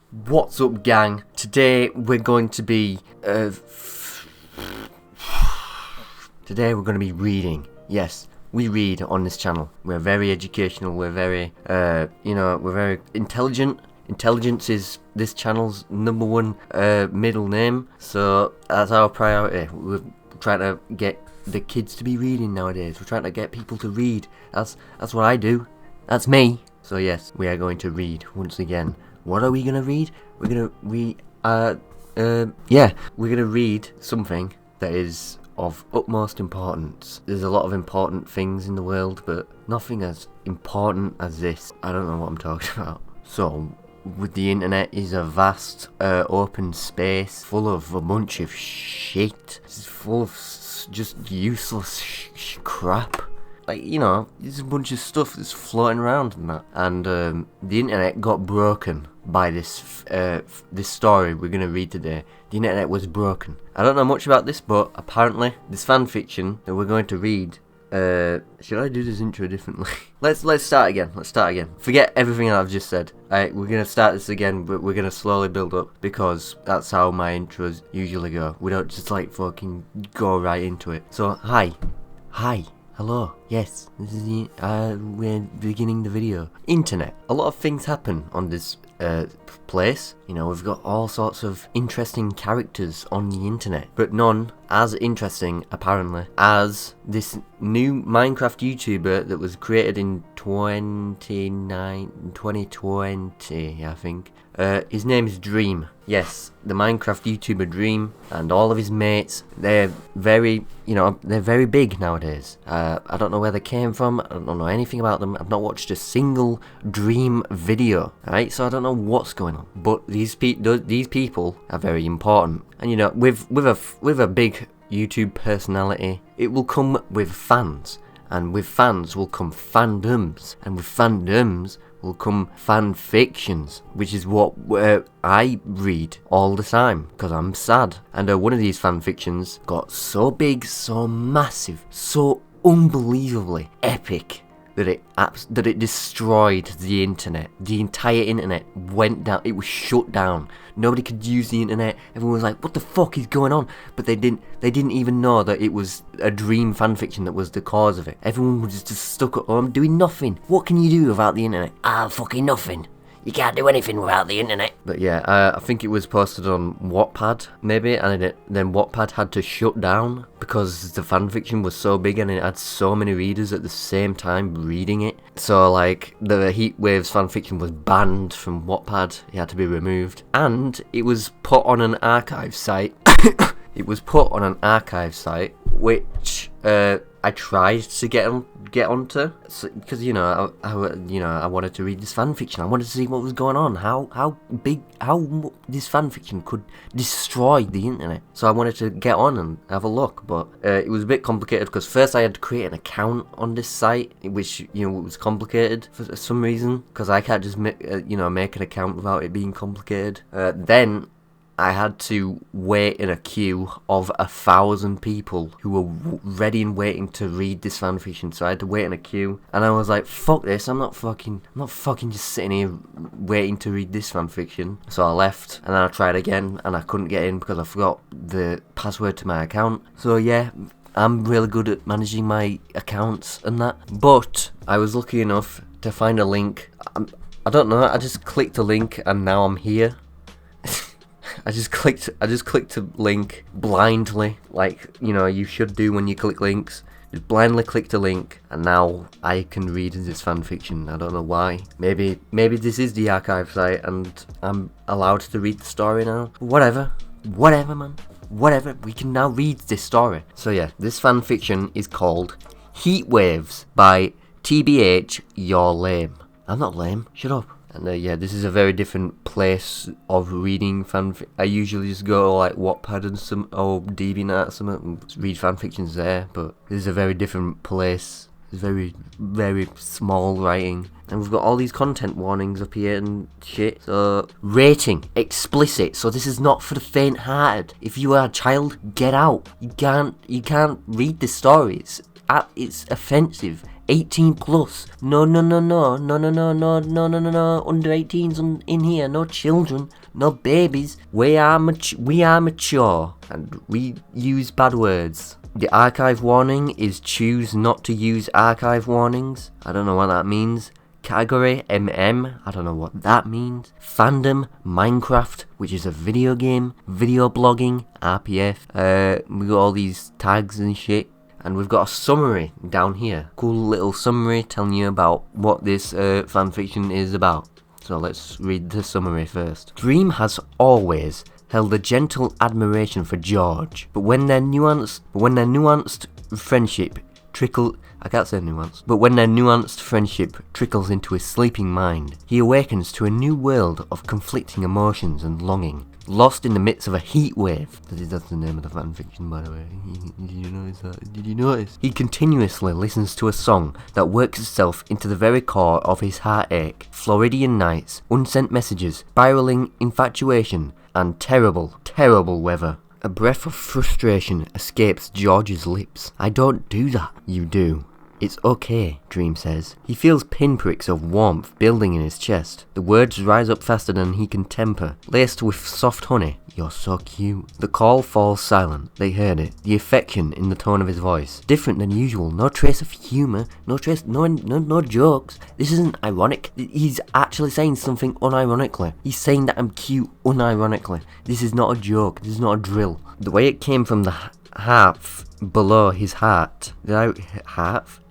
What's up, gang? Today we're going to be reading. Yes, we read on this channel. We're very educational. We're very we're very intelligent. Intelligence is this channel's #1 middle name, so that's our priority. We're trying to get the kids to be reading nowadays. We're trying to get people to read. That's what I do. That's me. So yes, we are going to read once again. What are we gonna read? We're gonna we're gonna read something that is of utmost importance. There's a lot of important things in the world, but nothing as important as this. I don't know what I'm talking about. So, with the internet is a vast open space full of a bunch of shit. It's full of just useless crap. Like, you know, there's a bunch of stuff that's floating around and that. And the internet got broken by this story we're going to read today. The internet was broken. I don't know much about this, but apparently this fanfiction that we're going to read... should I do this intro differently? Let's start again. Forget everything I've just said. Alright, we're going to start this again, but we're going to slowly build up, because that's how my intros usually go. We don't just like fucking go right into it. So, hi. Hello. Yes, this is we're beginning the video. Internet. A lot of things happen on this place. You know, we've got all sorts of interesting characters on the internet, but none as interesting, apparently, as this new Minecraft YouTuber that was created in 2020, I think. His name is Dream. Yes, the Minecraft YouTuber Dream and all of his mates, they're very big nowadays. I don't know where they came from, I don't know anything about them, I've not watched a single Dream video, right? So I don't know what's going on. But these people are very important. And you know, with a big YouTube personality, it will come with fans. And with fans will come fandoms. And with fandoms will come fanfictions, which is what I read all the time, because I'm sad. And one of these fanfictions got so big, so massive, so unbelievably epic that it destroyed the internet. The entire internet went down. It was shut down. Nobody could use the internet. Everyone was like, what the fuck is going on? But they didn't even know that it was a Dream fanfiction that was the cause of it. Everyone was just stuck at home doing nothing. What can you do without the internet? Fucking nothing. You can't do anything without the internet. But yeah, I think it was posted on Wattpad, maybe, and then Wattpad had to shut down because the fanfiction was so big and it had so many readers at the same time reading it. So, like, the Heat Waves fanfiction was banned from Wattpad. It had to be removed. And it was put on an archive site. It was put on an archive site, which I tried to get onto, because I wanted to read this fanfiction. I wanted to see what was going on, how this fanfiction could destroy the internet. So I wanted to get on and have a look, but it was a bit complicated, because first I had to create an account on this site, which was complicated for some reason, because I can't just make an account without it being complicated. Then I had to wait in a queue of 1,000 people who were ready and waiting to read this fanfiction. So I had to wait in a queue, and I was like, "Fuck this! I'm not fucking just sitting here waiting to read this fanfiction." So I left, and then I tried again, and I couldn't get in because I forgot the password to my account. So yeah, I'm really good at managing my accounts and that. But I was lucky enough to find a link. I don't know. I just clicked a link, and now I'm here. I just clicked a link blindly, like, you should do when you click links. Just blindly clicked a link, and now I can read this fanfiction. I don't know why. Maybe this is the archive site, and I'm allowed to read the story now. Whatever, man. Whatever. We can now read this story. So yeah, this fanfiction is called Heat Waves by TBH. You're lame. I'm not lame. Shut up. And yeah, this is a very different place of reading fanfic. I usually just go like Wattpad or DeviantArt or something and read fanfictions there, but this is a very different place. It's very, very small writing. And we've got all these content warnings up here and shit. So, rating, explicit. So this is not for the faint-hearted. If you are a child, get out. You can't read the story. It's offensive. 18 plus. No, no, no, no, no, no, no, no, no, no, no, no. Under 18s in here. No children. No babies. We are mature. And we use bad words. The archive warning is choose not to use archive warnings. I don't know what that means. Category MM, I don't know what that means. Fandom, Minecraft, which is a video game. Video blogging, RPF. We got all these tags and shit. And we've got a summary down here. Cool little summary telling you about what this fanfiction is about. So let's read the summary first. Dream has always held a gentle admiration for George, but when their nuanced friendship trickles into his sleeping mind, he awakens to a new world of conflicting emotions and longing. Lost in the midst of a heat wave. That's the name of the fanfiction, by the way. Did you notice that? Did you notice? He continuously listens to a song that works itself into the very core of his heartache. Floridian nights, unsent messages, spiraling infatuation, and terrible, terrible weather. A breath of frustration escapes George's lips. I don't do that. You do. It's okay, Dream says. He feels pinpricks of warmth building in his chest. The words rise up faster than he can temper, laced with soft honey. You're so cute. The call falls silent. They heard it. The affection in the tone of his voice. Different than usual. No trace of humour. No jokes. This isn't ironic. He's actually saying something unironically. He's saying that I'm cute unironically. This is not a joke. This is not a drill. The way it came from the half below his heart. Hearth.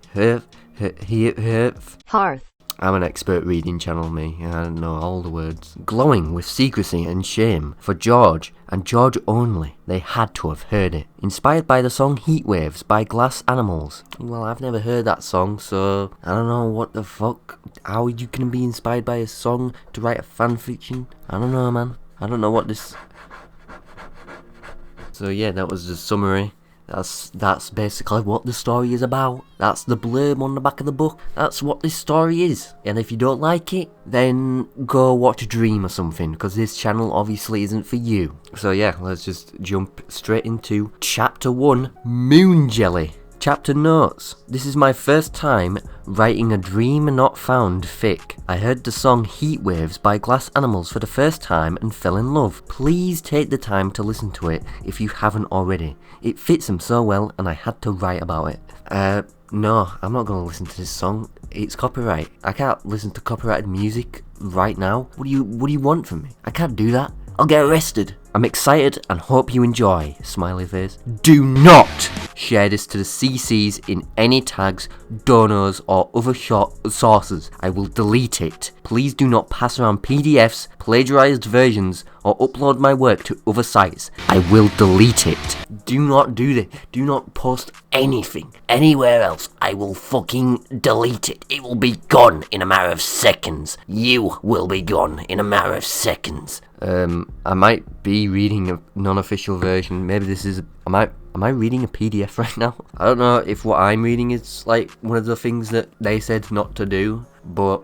I'm an expert reading channel, me. I don't know all the words. Glowing with secrecy and shame. For George, and George only, they had to have heard it. Inspired by the song Heat Waves by Glass Animals. Well, I've never heard that song, so I don't know what the fuck. How you can be inspired by a song to write a fanfiction? I don't know, man. I don't know what this... So yeah, that was the summary. That's basically what the story is about. That's the blurb on the back of the book. That's what this story is. And if you don't like it, then go watch Dream or something, because this channel obviously isn't for you. So yeah, let's just jump straight into Chapter 1, Moon Jelly. Chapter notes. This is my first time writing a dream not found fic. I heard the song Heat Waves by Glass Animals for the first time and fell in love. Please take the time to listen to it if you haven't already. It fits them so well and I had to write about it. No, I'm not going to listen to this song. It's copyright. I can't listen to copyrighted music right now. What do you want from me? I can't do that. I'll get arrested. I'm excited and hope you enjoy. Smiley face. Do not share this to the CCs in any tags, donos, or other sources. I will delete it. Please do not pass around PDFs, plagiarized versions, or upload my work to other sites. I will delete it. Do not do this. Do not post anything anywhere else. I will fucking delete it. It will be gone in a matter of seconds. You will be gone in a matter of seconds. I might be reading a non-official version. Maybe this is... Am I reading a PDF right now? I don't know if what I'm reading is like one of the things that they said not to do, but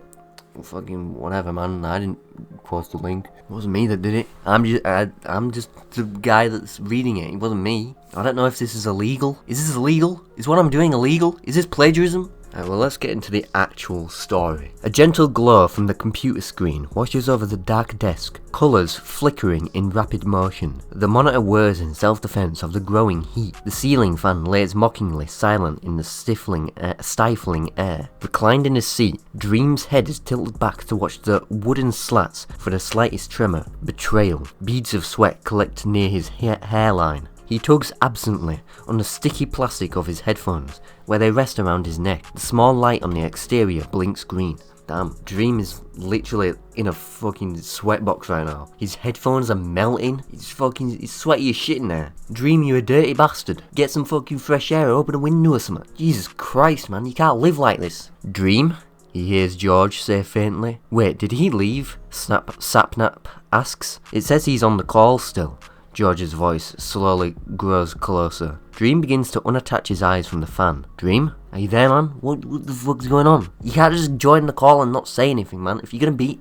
fucking whatever, man. I didn't post the link. It wasn't me that did it. I'm just the guy that's reading it. It wasn't me. I don't know if this is illegal. Is this illegal? Is what I'm doing illegal? Is this plagiarism? Well, let's get into the actual story. A gentle glow from the computer screen washes over the dark desk, colours flickering in rapid motion. The monitor whirs in self-defense of the growing heat. The ceiling fan lays mockingly silent in the stifling air. Reclined in his seat, Dream's head is tilted back to watch the wooden slats for the slightest tremor. Betrayal. Beads of sweat collect near his hairline. He tugs absently on the sticky plastic of his headphones, where they rest around his neck. The small light on the exterior blinks green. Damn, Dream is literally in a fucking sweatbox right now. His headphones are melting. He's sweaty as shit in there. Dream, you a dirty bastard. Get some fucking fresh air, open a window or something. Jesus Christ, man, you can't live like this. Dream? He hears George say faintly. Wait, did he leave? Sapnap asks. It says he's on the call still. George's voice slowly grows closer. Dream begins to unattach his eyes from the fan. Dream? Are you there, man? What the fuck's going on? You can't just join the call and not say anything, man. If you're gonna be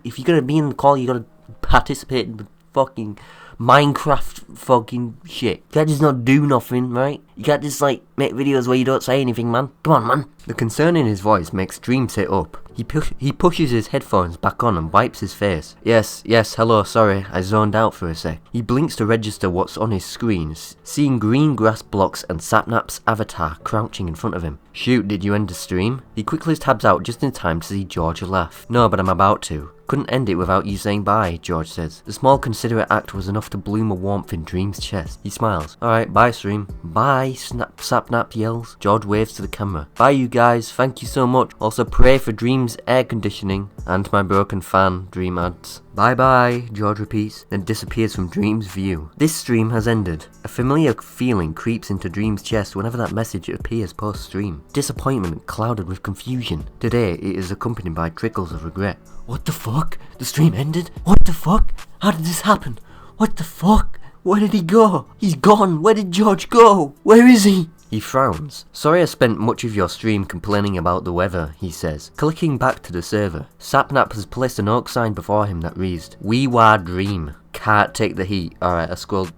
in the call, you gotta participate in the fucking Minecraft fucking shit. You can't just not do nothing, right? You You can't just like make videos where you don't say anything, man. Come on, man. The concern in his voice makes Dream sit up. He pushes his headphones back on and wipes his face. Yes, hello, sorry, I zoned out for a sec. He blinks to register what's on his screen, seeing green grass blocks and Sapnap's avatar crouching in front of him. Shoot, did you end the stream? He quickly tabs out just in time to see George laugh. No, but I'm about to. Couldn't end it without you saying bye, George says. The small considerate act was enough to bloom a warmth in Dream's chest. He smiles. Alright, bye stream. Bye, Sapnap yells. George waves to the camera. Bye you guys, thank you so much. Also pray for Dream's air conditioning and my broken fan, Dream adds. Bye bye, George repeats, then disappears from Dream's view. This stream has ended. A familiar feeling creeps into Dream's chest whenever that message appears post-stream. Disappointment clouded with confusion. Today it is accompanied by trickles of regret. What the fuck? The stream ended? What the fuck? How did this happen? What the fuck? Where did he go? He's gone. Where did George go? Where is he? He frowns. Sorry I spent much of your stream complaining about the weather, he says. Clicking back to the server, Sapnap has placed an oak sign before him that reads, We War Dream, can't take the heat. Alright, I scrolled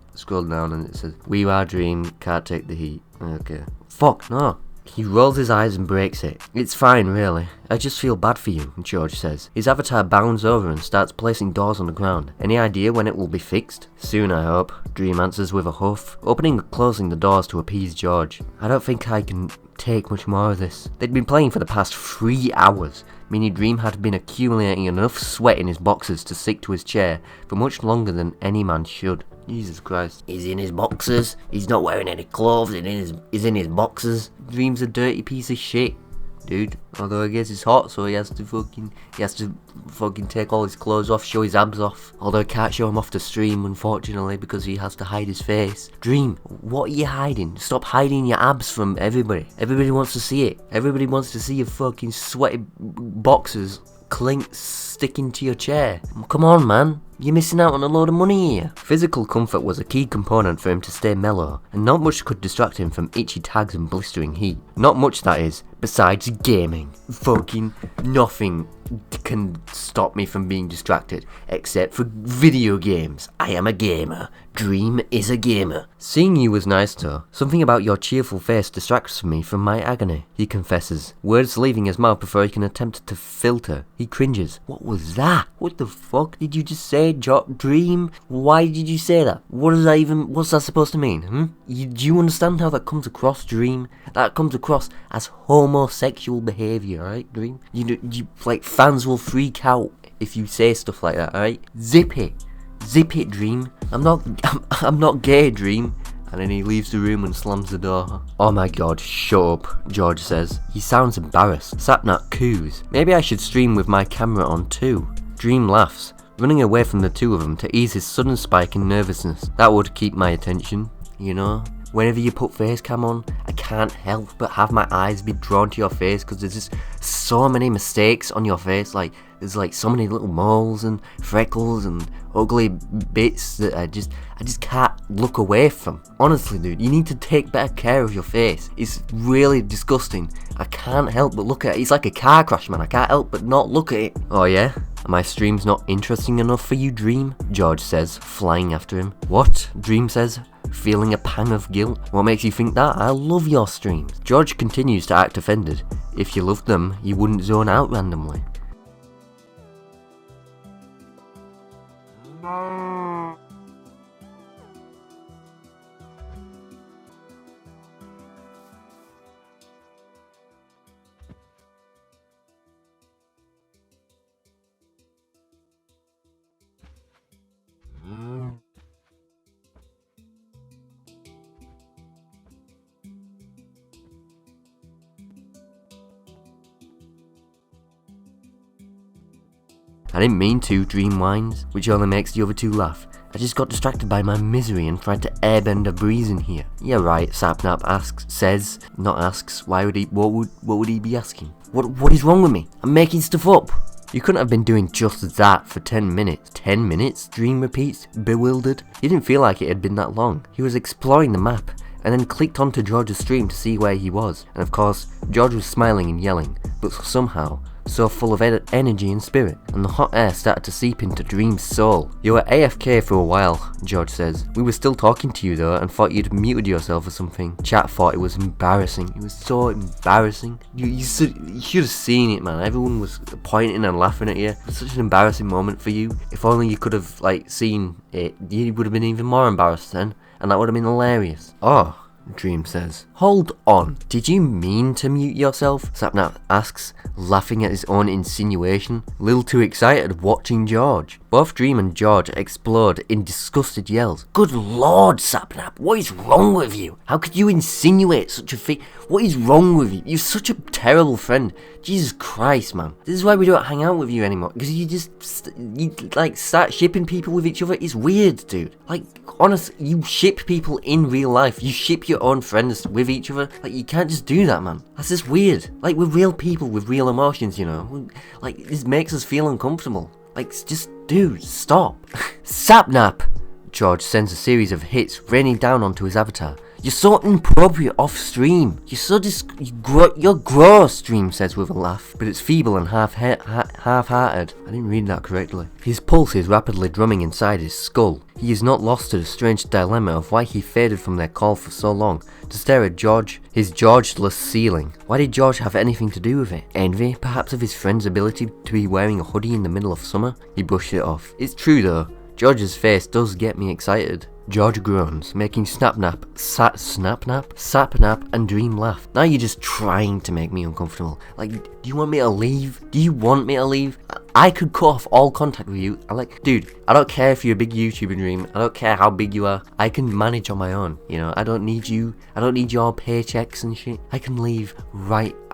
down and it says, We War Dream, can't take the heat. Okay. Fuck, no. He rolls his eyes and breaks it. It's fine, really. I just feel bad for you, George says. His avatar bounds over and starts placing doors on the ground. Any idea when it will be fixed? Soon, I hope, Dream answers with a huff, opening and closing the doors to appease George. I don't think I can take much more of this. They'd been playing for the past 3 hours, meaning Dream had been accumulating enough sweat in his boxers to stick to his chair for much longer than any man should. Jesus Christ. He's in his boxers. He's not wearing any clothes. He's in his boxers. Dream's a dirty piece of shit, dude. Although I guess it's hot, so he has to fucking take all his clothes off, show his abs off. Although I can't show him off the stream, unfortunately, because he has to hide his face. Dream, what are you hiding? Stop hiding your abs from everybody. Everybody wants to see it. Everybody wants to see your fucking sweaty boxers sticking to your chair. Come on, man. You're missing out on a load of money here. Physical comfort was a key component for him to stay mellow, and not much could distract him from itchy tags and blistering heat. Not much, that is, besides gaming. Fucking nothing can stop me from being distracted, except for video games. I am a gamer. Dream is a gamer. Seeing you was nice though. Something about your cheerful face distracts me from my agony, he confesses, words leaving his mouth before he can attempt to filter. He cringes. What was that? What the fuck did you just say, Dream? Why did you say that? What's that supposed to mean? Do you understand how that comes across, Dream? That comes across as homosexual behaviour, alright, Dream? You like, fans will freak out if you say stuff like that, alright? Zip it, Dream. I'm not gay, Dream. And then he leaves the room and slams the door. Oh my god, shut up, George says. He sounds embarrassed. Sapnap coos. Maybe I should stream with my camera on too. Dream laughs, running away from the two of them to ease his sudden spike in nervousness. That would keep my attention, you know? Whenever you put face cam on, I can't help but have my eyes be drawn to your face because there's just so many mistakes on your face. Like, there's like so many little moles and freckles and ugly bits that I just can't look away from. Honestly, dude, you need to take better care of your face. It's really disgusting. I can't help but look at it. It's like a car crash, man. I can't help but not look at it. Oh yeah? My stream's not interesting enough for you, Dream? George says, flying after him. What? Dream says, feeling a pang of guilt. What makes you think that? I love your streams. George continues to act offended. If you loved them, you wouldn't zone out randomly. I didn't mean to, Dream whines, which only makes the other two laugh. I just got distracted by my misery and tried to airbend a breeze in here. Yeah right, Sapnap asks, why would he, what would he be asking? What is wrong with me? I'm making stuff up. You couldn't have been doing just that for 10 minutes. 10 minutes? Dream repeats, bewildered. He didn't feel like it had been that long. He was exploring the map, and then clicked onto George's stream to see where he was. And of course, George was smiling and yelling, but somehow, so full of energy and spirit, and the hot air started to seep into Dream's soul. You were AFK for a while, George says. We were still talking to you though, and thought you'd muted yourself or something. Chat thought it was embarrassing. It was so embarrassing. You should have seen it, man. Everyone was pointing and laughing at you. It was such an embarrassing moment for you. If only you could have, like, seen it, you would have been even more embarrassed then, and that would have been hilarious. Oh, Dream says. Hold on, did you mean to mute yourself? Sapnap asks, laughing at his own insinuation. A little too excited watching George. Both Dream and George explode in disgusted yells. Good lord, Sapnap, what is wrong with you? How could you insinuate such a thing? What is wrong with you? You're such a terrible friend. Jesus Christ, man. This is why we don't hang out with you anymore. Because you like start shipping people with each other. It's weird, dude. Like, honestly, you ship people in real life. You ship your own friends with each other. Like, you can't just do that, man. That's just weird. Like, we're real people with real emotions, you know. Like, this makes us feel uncomfortable. Like, just, dude, stop. Sapnap! George sends a series of hits raining down onto his avatar. You're so inappropriate off stream. You're so you're gross, Dream says with a laugh, but it's feeble and half-hearted. I didn't read that correctly. His pulse is rapidly drumming inside his skull. He is not lost to the strange dilemma of why he faded from their call for so long, to stare at his Georgeless ceiling. Why did George have anything to do with it? Envy, perhaps, of his friend's ability to be wearing a hoodie in the middle of summer? He brushed it off. It's true though, George's face does get me excited. George groans, making Sapnap and Dream laugh. Now you're just trying to make me uncomfortable. Like, do you want me to leave? Do you want me to leave? I could cut off all contact with you. Dude, I don't care if you're a big YouTuber, Dream. I don't care how big you are. I can manage on my own, you know. I don't need you. I don't need your paychecks and shit. I can leave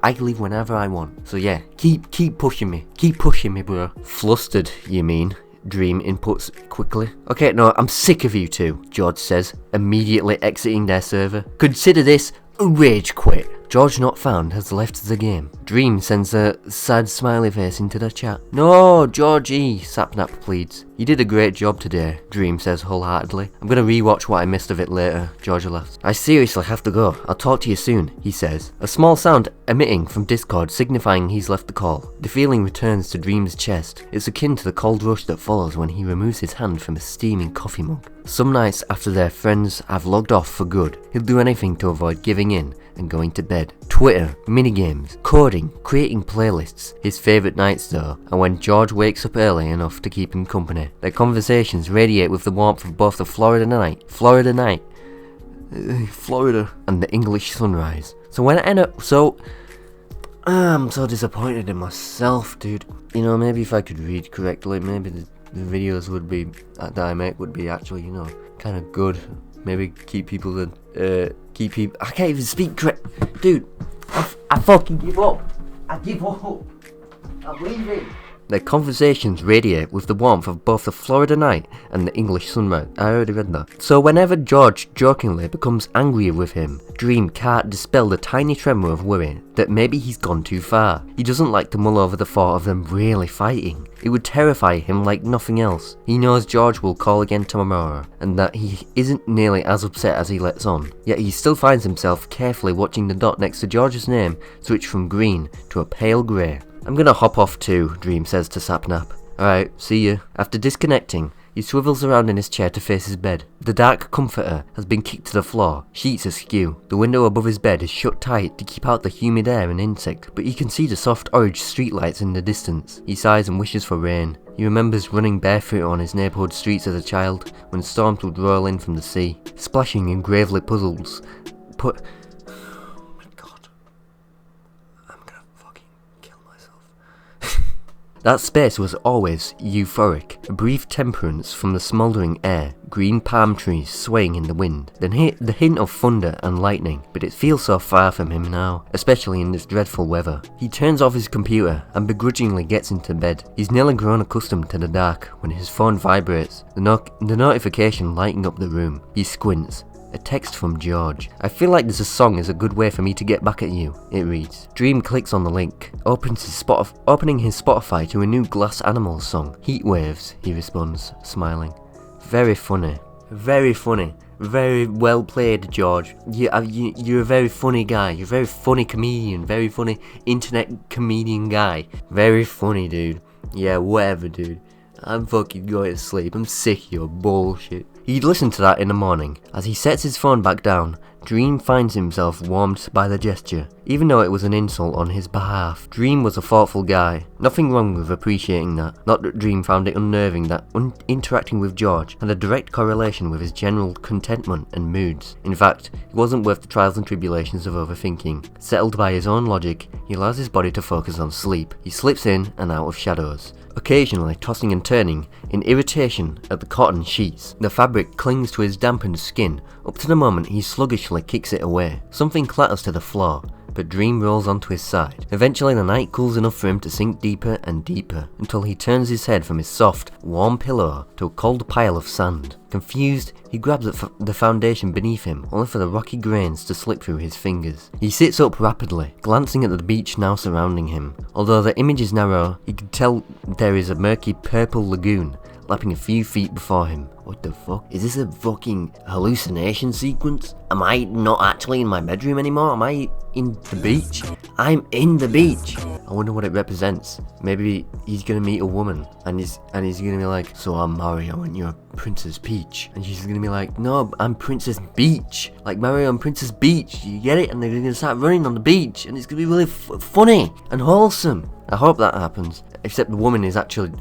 I can leave whenever I want. So yeah, keep pushing me. Keep pushing me, bro. Flustered, you mean? Dream inputs quickly. Okay, no, I'm sick of you two, George says, immediately exiting their server. Consider this a rage quit. George not found has left the game. Dream sends a sad smiley face into the chat. No, Georgie, Sapnap pleads. You did a great job today, Dream says wholeheartedly. I'm gonna rewatch what I missed of it later, George laughs. I seriously have to go. I'll talk to you soon, he says. A small sound emitting from Discord signifying he's left the call. The feeling returns to Dream's chest. It's akin to the cold rush that follows when he removes his hand from a steaming coffee mug. Some nights after their friends have logged off for good, he'll do anything to avoid giving in and going to bed. Twitter, minigames, coding, creating playlists. His favourite nights though are when George wakes up early enough to keep him company. Their conversations radiate with the warmth of both the Florida night, and the English sunrise. I'm so disappointed in myself, dude. You know, maybe if I could read correctly, maybe the videos would be that I make would be actually, you know, kind of good. Maybe keep people I can't even speak correct. Dude, I fucking give up. I give up. I'm leaving. Their conversations radiate with the warmth of both the Florida night and the English sunrise. I already read that. So whenever George jokingly becomes angry with him, Dream can't dispel the tiny tremor of worry that maybe he's gone too far. He doesn't like to mull over the thought of them really fighting. It would terrify him like nothing else. He knows George will call again tomorrow, and that he isn't nearly as upset as he lets on. Yet he still finds himself carefully watching the dot next to George's name switch from green to a pale grey. I'm gonna hop off too, Dream says to Sapnap. Alright, see you. After disconnecting, he swivels around in his chair to face his bed. The dark comforter has been kicked to the floor, sheets askew. The window above his bed is shut tight to keep out the humid air and insects, but he can see the soft orange streetlights in the distance. He sighs and wishes for rain. He remembers running barefoot on his neighbourhood streets as a child, when storms would roll in from the sea, splashing in gravely puzzles. That space was always euphoric, a brief temperance from the smouldering air, green palm trees swaying in the wind, then the hint of thunder and lightning, but it feels so far from him now, especially in this dreadful weather. He turns off his computer and begrudgingly gets into bed. He's nearly grown accustomed to the dark when his phone vibrates, the notification lighting up the room. He squints. A text from George. I feel like this song is a good way for me to get back at you, it reads. Dream clicks on the link, opening his Spotify to a new Glass Animals song. Heat waves, he responds, smiling. Very funny. Very funny. Very well played, George. You're a very funny guy. You're a very funny comedian. Very funny internet comedian guy. Very funny, dude. Yeah, whatever, dude. I'm fucking going to sleep. I'm sick of your bullshit. He'd listen to that in the morning. As he sets his phone back down, Dream finds himself warmed by the gesture, even though it was an insult on his behalf. Dream was a thoughtful guy. Nothing wrong with appreciating that. Not that Dream found it unnerving that interacting with George had a direct correlation with his general contentment and moods. In fact, it wasn't worth the trials and tribulations of overthinking. Settled by his own logic, he allows his body to focus on sleep. He slips in and out of shadows, occasionally tossing and turning in irritation at the cotton sheets. The fabric clings to his dampened skin, up to the moment he sluggishly kicks it away. Something clatters to the floor, but Dream rolls onto his side. Eventually the night cools enough for him to sink deeper and deeper, until he turns his head from his soft, warm pillow to a cold pile of sand. Confused, he grabs at the foundation beneath him, only for the rocky grains to slip through his fingers. He sits up rapidly, glancing at the beach now surrounding him. Although the image is narrow, he can tell there is a murky purple lagoon lapping a few feet before him. What the fuck? Is this a fucking hallucination sequence? Am I not actually in my bedroom anymore? Am I in the beach? I'm in the beach! I wonder what it represents. Maybe he's gonna meet a woman and he's gonna be like, so I'm Mario and you're Princess Peach. And she's gonna be like, no, I'm Princess Beach. Like Mario and Princess Beach, you get it? And they're gonna start running on the beach and it's gonna be really funny and wholesome. I hope that happens. Except the woman is actually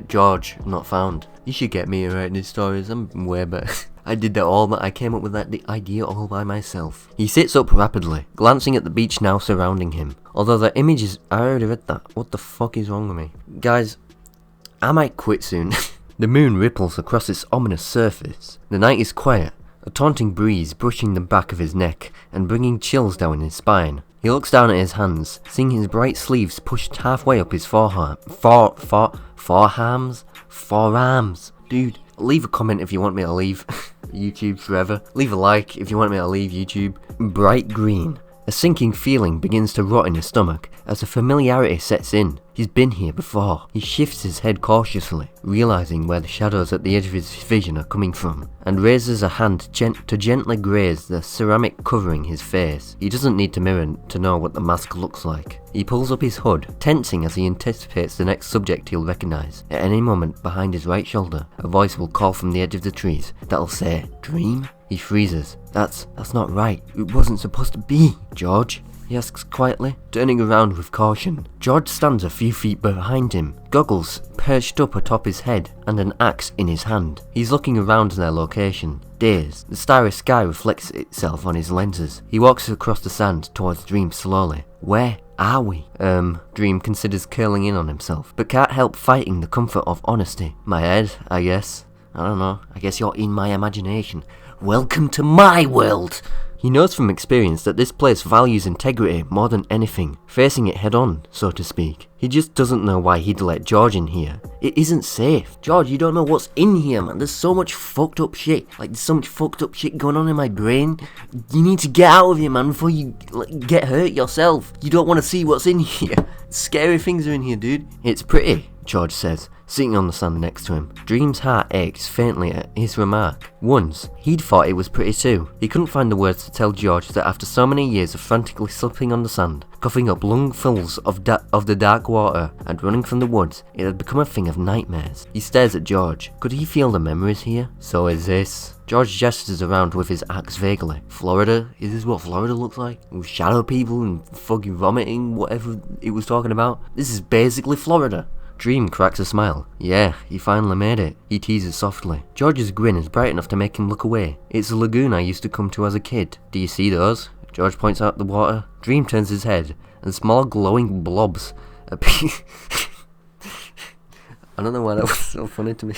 George, not found. You should get me writing these stories. I'm way better. I did that all, but I came up with the idea all by myself. He sits up rapidly, glancing at the beach now surrounding him. Although the image is... I already read that. What the fuck is wrong with me? Guys, I might quit soon. The moon ripples across its ominous surface. The night is quiet, a taunting breeze brushing the back of his neck and bringing chills down his spine. He looks down at his hands, seeing his bright sleeves pushed halfway up his forearms. Dude, leave a comment if you want me to leave YouTube forever. Leave a like if you want me to leave YouTube. Bright green. A sinking feeling begins to rot in his stomach as a familiarity sets in. He's been here before. He shifts his head cautiously, realizing where the shadows at the edge of his vision are coming from, and raises a hand to gently graze the ceramic covering his face. He doesn't need to mirror to know what the mask looks like. He pulls up his hood, tensing as he anticipates the next subject he'll recognize. At any moment, behind his right shoulder, a voice will call from the edge of the trees that'll say, "Dream?" He freezes. That's not right. It wasn't supposed to be. George? He asks quietly, turning around with caution. George stands a few feet behind him, goggles perched up atop his head and an axe in his hand. He's looking around their location, dazed. The starry sky reflects itself on his lenses. He walks across the sand towards Dream slowly. Where are we? Dream considers curling in on himself, but can't help fighting the comfort of honesty. My head, I guess. I don't know. I guess you're in my imagination. Welcome to my world! He knows from experience that this place values integrity more than anything, facing it head on, so to speak. He just doesn't know why he'd let George in here. It isn't safe. George, you don't know what's in here, man. There's so much fucked up shit. There's so much fucked up shit going on in my brain. You need to get out of here, man, before you get hurt yourself. You don't want to see what's in here. Scary things are in here, dude. It's pretty, George says, sitting on the sand next to him. Dream's heart aches faintly at his remark. Once, he'd thought it was pretty too. He couldn't find the words to tell George that after so many years of frantically slipping on the sand, coughing up lungfuls of the dark water, and running from the woods, it had become a thing of nightmares. He stares at George. Could he feel the memories here? So is this. George gestures around with his axe vaguely. Florida? Is this what Florida looks like? With shadow people and fucking vomiting, whatever it was talking about? This is basically Florida. Dream cracks a smile. Yeah, he finally made it. He teases softly. George's grin is bright enough to make him look away. It's a lagoon I used to come to as a kid. Do you see those? George points out the water. Dream turns his head, and small glowing blobs appear. I don't know why that was so funny to me.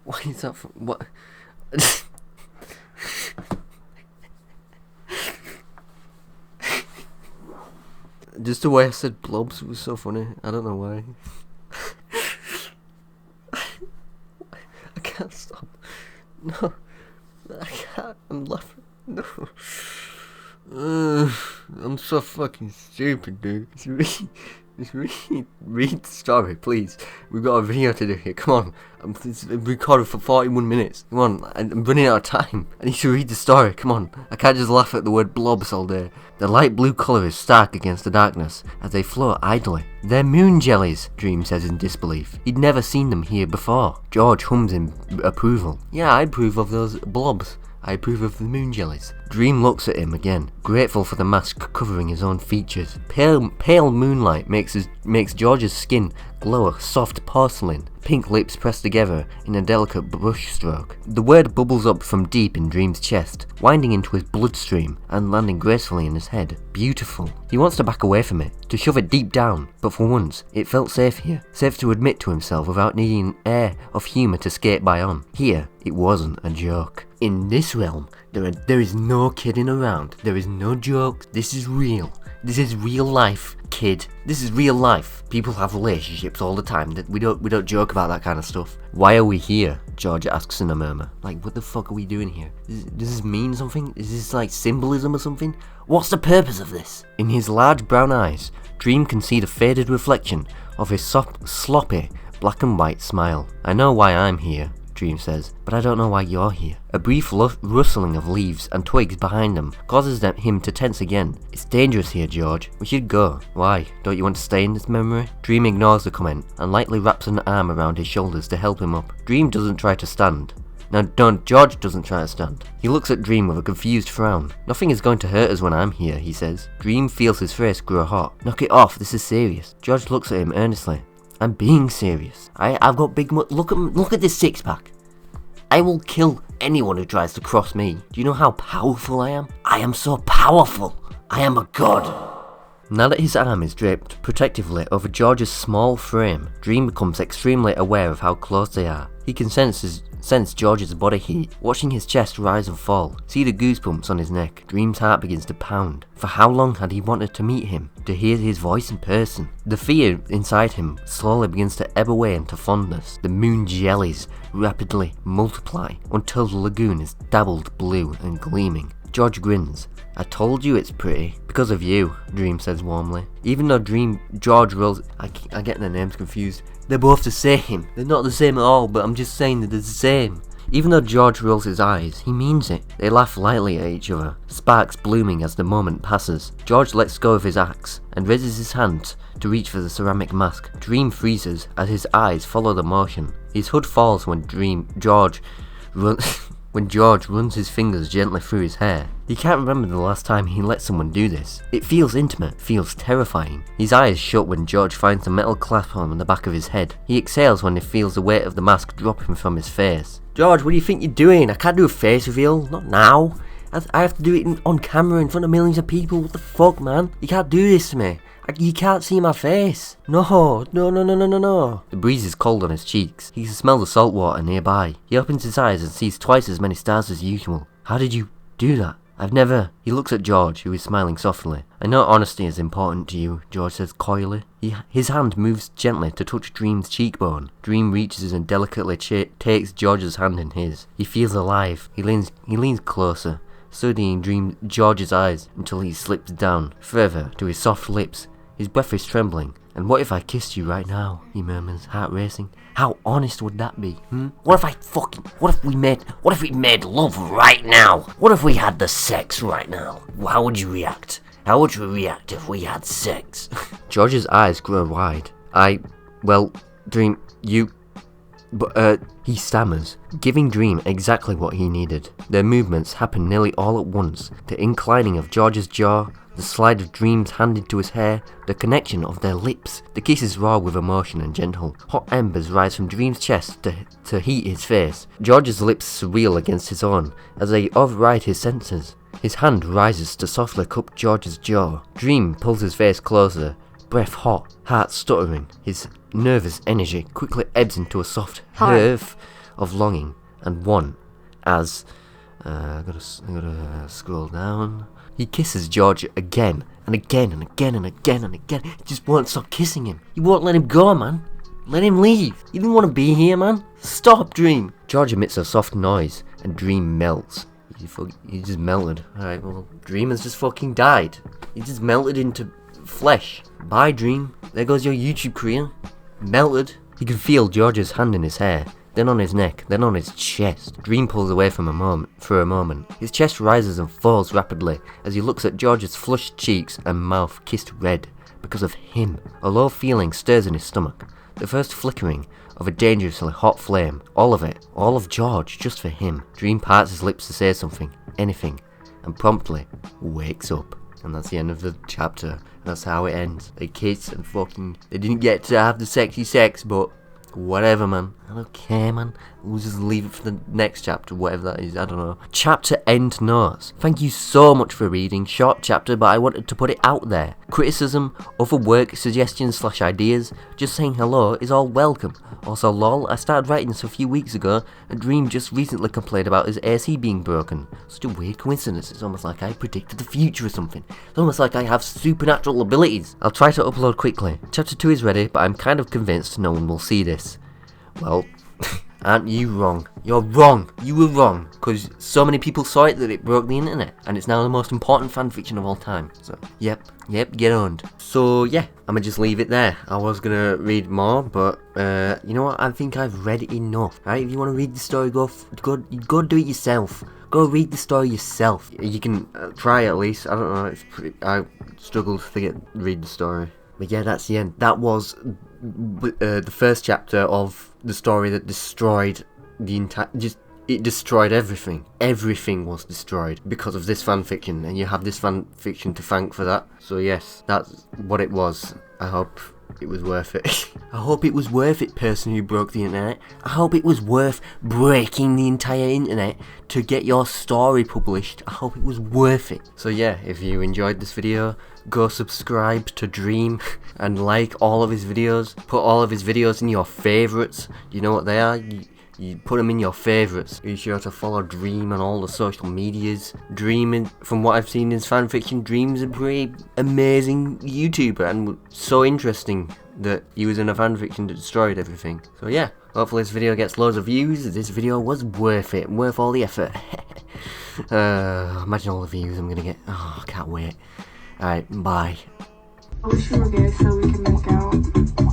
Why is that what? Just the way I said blobs was so funny. I don't know why. I can't stop. No. I can't. I'm laughing. No. I'm so fucking stupid, dude. It's really... Just read the story, please. We've got a video to do here. Come on. It's recorded for 41 minutes. Come on. I'm running out of time. I need to read the story. Come on. I can't just laugh at the word blobs all day. The light blue colour is stark against the darkness as they float idly. They're moon jellies, Dream says in disbelief. He'd never seen them here before. George hums in approval. Yeah, I approve of those blobs. I approve of the moon jellies. Dream looks at him again, grateful for the mask covering his own features. Pale moonlight makes George's skin glow a soft porcelain, pink lips pressed together in a delicate brush stroke. The word bubbles up from deep in Dream's chest, winding into his bloodstream and landing gracefully in his head. Beautiful. He wants to back away from it, to shove it deep down, but for once, it felt safe here. Safe to admit to himself without needing an air of humour to skate by on. Here, it wasn't a joke. In this realm, there is no kidding around. There is no jokes. This is real. This is real life, kid. This is real life. People have relationships all the time. We don't joke about that kind of stuff. Why are we here? George asks in a murmur. Like, what the fuck are we doing here? Does this mean something? Is this like symbolism or something? What's the purpose of this? In his large brown eyes, Dream can see the faded reflection of his sloppy, black and white smile. I know why I'm here, Dream says, but I don't know why you're here. A brief rustling of leaves and twigs behind them causes him to tense again. It's dangerous here, George. We should go. Why? Don't you want to stay in this memory? Dream ignores the comment and lightly wraps an arm around his shoulders to help him up. Dream doesn't try to stand. George doesn't try to stand. He looks at Dream with a confused frown. Nothing is going to hurt us when I'm here, he says. Dream feels his face grow hot. Knock it off, this is serious. George looks at him earnestly. I'm being serious. I've got big look at this six-pack. I will kill anyone who tries to cross me. Do you know how powerful I am? I am so powerful. I am a god. Now that his arm is draped protectively over George's small frame, Dream becomes extremely aware of how close they are. He can sense George's body heat, watching his chest rise and fall, see the goosebumps on his neck. Dream's heart begins to pound. For how long had he wanted to meet him, to hear his voice in person? The fear inside him slowly begins to ebb away into fondness. The moon jellies rapidly multiply until the lagoon is dabbled blue and gleaming. George grins. I told you it's pretty. Because of you, Dream says warmly. Even though George rolls... I get their names confused. They're both the same. They're not the same at all, but I'm just saying that they're the same. Even though George rolls his eyes, he means it. They laugh lightly at each other, sparks blooming as the moment passes. George lets go of his axe and raises his hand to reach for the ceramic mask. Dream freezes as his eyes follow the motion. His hood falls when George runs his fingers gently through his hair. He can't remember the last time he let someone do this. It feels intimate, feels terrifying. His eyes shut when George finds the metal clasp on the back of his head. He exhales when he feels the weight of the mask dropping from his face. George, what do you think you're doing? I can't do a face reveal, not now. I have to do it on camera in front of millions of people. What the fuck, man? You can't do this to me. You can't see my face. No. The breeze is cold on his cheeks. He can smell the salt water nearby. He opens his eyes and sees twice as many stars as usual. How did you do that? I've never... He looks at George, who is smiling softly. I know honesty is important to you, George says coyly. His hand moves gently to touch Dream's cheekbone. Dream reaches and delicately takes George's hand in his. He feels alive. He leans closer, studying George's eyes until he slips down, further to his soft lips. His breath is trembling. And what if I kissed you right now? He murmurs, heart racing. How honest would that be? What if we made love right now? What if we had the sex right now? How would you react? How would you react if we had sex? George's eyes grow wide. Dream, he stammers, giving Dream exactly what he needed. Their movements happen nearly all at once. The inclining of George's jaw, the slide of Dream's hand into his hair, the connection of their lips. The kiss is raw with emotion and gentle. Hot embers rise from Dream's chest to heat his face. George's lips surreal against his own as they override his senses. His hand rises to softly cup George's jaw. Dream pulls his face closer, breath hot, heart stuttering. His nervous energy quickly ebbs into a soft heave of longing and one as... I gotta scroll down. He kisses George again and again and again and again and again. He just won't stop kissing him. He won't let him go, man. Let him leave. You didn't want to be here, man. Stop, Dream. George emits a soft noise and Dream melts. He just melted. Alright, well, Dream has just fucking died. He just melted into flesh. Bye, Dream. There goes your YouTube career. Melted. He can feel George's hand in his hair, then on his neck, then on his chest. Dream pulls away for a moment. His chest rises and falls rapidly as he looks at George's flushed cheeks and mouth kissed red because of him. A low feeling stirs in his stomach. The first flickering of a dangerously hot flame. All of it. All of George, just for him. Dream parts his lips to say something. Anything. And promptly wakes up. And that's the end of the chapter. That's how it ends. They kiss and fucking... They didn't get to have the sexy sex, but... Whatever, man. I don't care, man. We'll just leave it for the next chapter, whatever that is. I don't know. Chapter end notes. Thank you so much for reading. Short chapter, but I wanted to put it out there. Criticism, other work, suggestions / ideas. Just saying hello is all welcome. Also, lol, I started writing this a few weeks ago, and Dream just recently complained about his AC being broken. Such a weird coincidence. It's almost like I predicted the future or something. It's almost like I have supernatural abilities. I'll try to upload quickly. Chapter 2 is ready, but I'm kind of convinced no one will see this. Well, aren't you wrong? You're wrong. You were wrong. Because so many people saw it that it broke the internet. And it's now the most important fanfiction of all time. So, yep, get owned. So, yeah, I'm going to just leave it there. I was going to read more, but, you know what? I think I've read enough. Right? If you want to read the story, go do it yourself. Go read the story yourself. You can try at least. I don't know. I struggled to read the story. But yeah, that's the end. That was the first chapter of the story that destroyed the entire... It destroyed everything. Everything was destroyed because of this fanfiction, and you have this fanfiction to thank for that. So yes, that's what it was. I hope it was worth it. I hope it was worth it, person who broke the internet. I hope it was worth breaking the entire internet to get your story published. I hope it was worth it. So yeah, if you enjoyed this video, go subscribe to Dream and like all of his videos. Put all of his videos in your favourites. Do you know what they are? You put them in your favourites. Be sure to follow Dream on all the social medias. Dream, from what I've seen in his fanfiction, Dream's a pretty amazing YouTuber and so interesting that he was in a fanfiction that destroyed everything. So yeah, hopefully this video gets loads of views. This video was worth it, worth all the effort. Imagine all the views I'm gonna get. Oh, I can't wait. Alright, bye. I wish you were gay so we can make out.